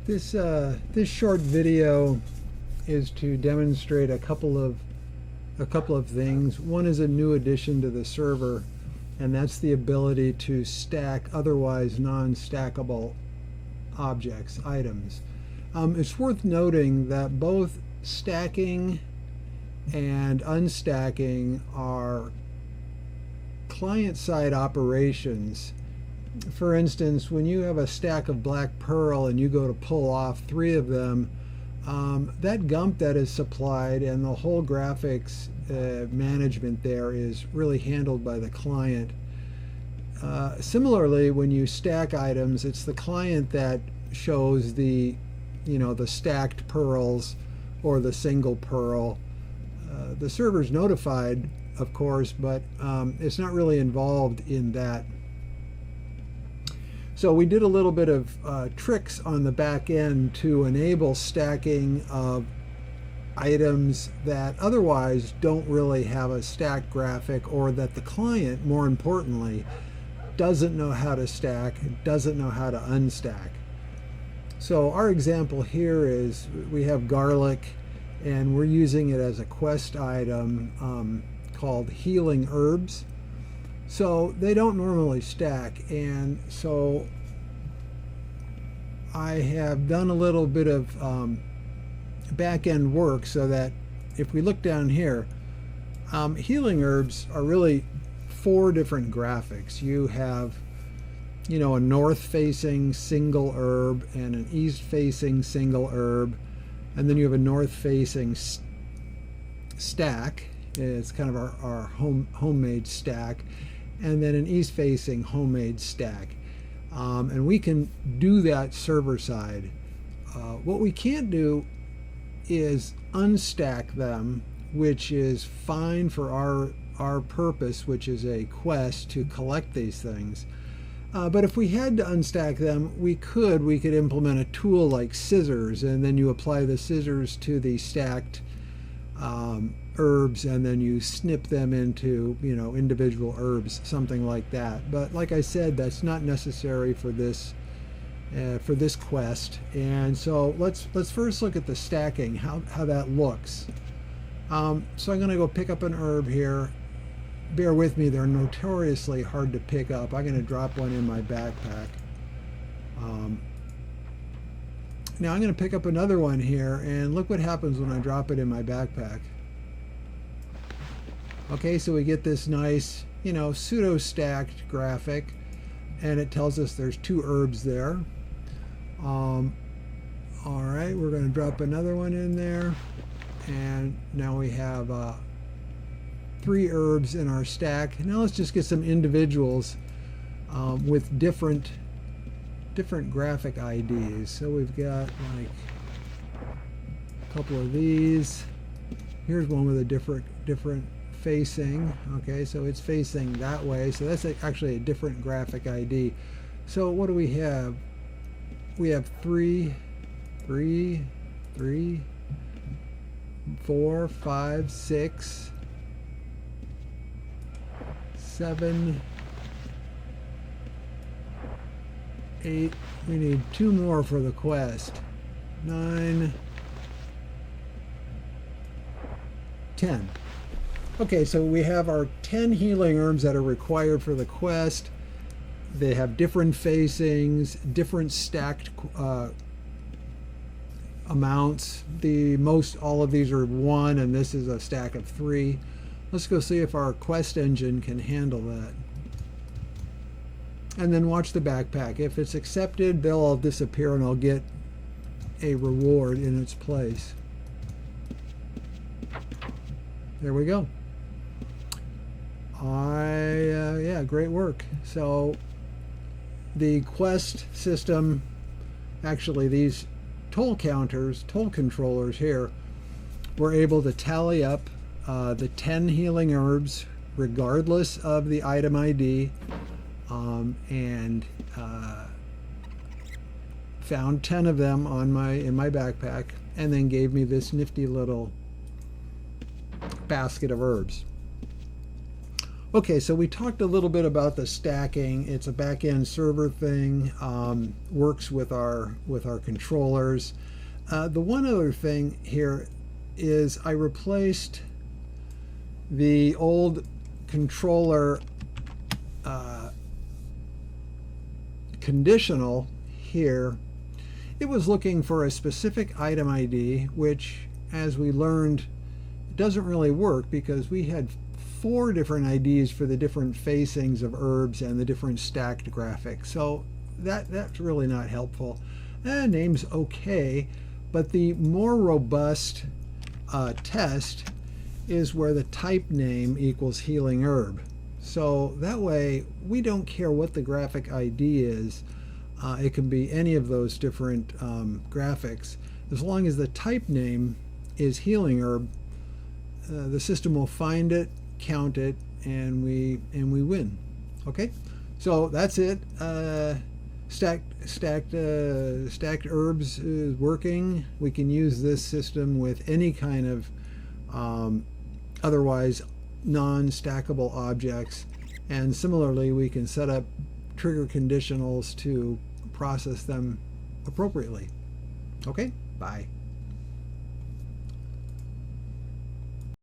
This short video is to demonstrate a couple of things. One is a new addition to the server, and that's the ability to stack otherwise non-stackable objects, items. It's worth noting that both stacking and unstacking are client-side operations. For instance, when you have a stack of black pearl and you go to pull off 3 of them, that gump that is supplied and the whole graphics management there is really handled by the client. Similarly, when you stack items, it's the client that shows the stacked pearls or the single pearl. The server's notified, of course, but it's not really involved in that. So we did a little bit of tricks on the back end to enable stacking of items that otherwise don't really have a stack graphic, or that the client, more importantly, doesn't know how to stack, doesn't know how to unstack. So our example here is we have garlic, and we're using it as a quest item called healing herbs. So they don't normally stack, and so I have done a little bit of back-end work so that if we look down here, healing herbs are really 4 different graphics. You have a north-facing single herb and an east-facing single herb, and then you have a north-facing stack. It's kind of our homemade stack, and then an east-facing homemade stack. And we can do that server side. What we can't do is unstack them, which is fine for our purpose, which is a quest to collect these things. But if we had to unstack them, we could implement a tool like scissors, and then you apply the scissors to the stacked herbs, and then you snip them into individual herbs, something like that. But like I said, that's not necessary for this quest. And so let's first look at the stacking, how that looks. So I'm going to go pick up an herb here. Bear with me, they're notoriously hard to pick up. I'm going to drop one in my backpack. Now I'm going to pick up another one here, and look what happens when I drop it in my backpack. Okay, so we get this nice, pseudo-stacked graphic, and it tells us there's 2 herbs there. All right, we're going to drop another one in there, and now we have 3 herbs in our stack. Now let's just get some individuals with different graphic IDs. So we've got like a couple of these. Here's one with a different facing. Okay, so it's facing that way, so that's actually a different graphic ID. So what do we have? We have 3, 4, 5, 6, 7, 8. We need 2 more for the quest. 9, 10. Okay, so we have our 10 healing herbs that are required for the quest. They have different facings, different stacked amounts. All of these are 1, and this is a stack of 3. Let's go see if our quest engine can handle that. And then watch the backpack. If it's accepted, they'll all disappear and I'll get a reward in its place. There we go. Yeah, great work. So the quest system, actually these toll controllers here, were able to tally up the 10 healing herbs regardless of the item ID, and found 10 of them in my backpack, and then gave me this nifty little basket of herbs. Okay, so we talked a little bit about the stacking. It's a back-end server thing, works with our controllers. The one other thing here is I replaced the old controller conditional here. It was looking for a specific item ID, which, as we learned, doesn't really work because we had 4 different IDs for the different facings of herbs and the different stacked graphics. So that's really not helpful. Name's okay, but the more robust test is where the type name equals healing herb. So that way we don't care what the graphic ID is. It can be any of those different graphics. As long as the type name is healing herb, the system will find it, count it, and we win. Okay, so that's it. Stacked herbs is working. We can use this system with any kind of otherwise non-stackable objects, and similarly we can set up trigger conditionals to process them appropriately. Okay, bye.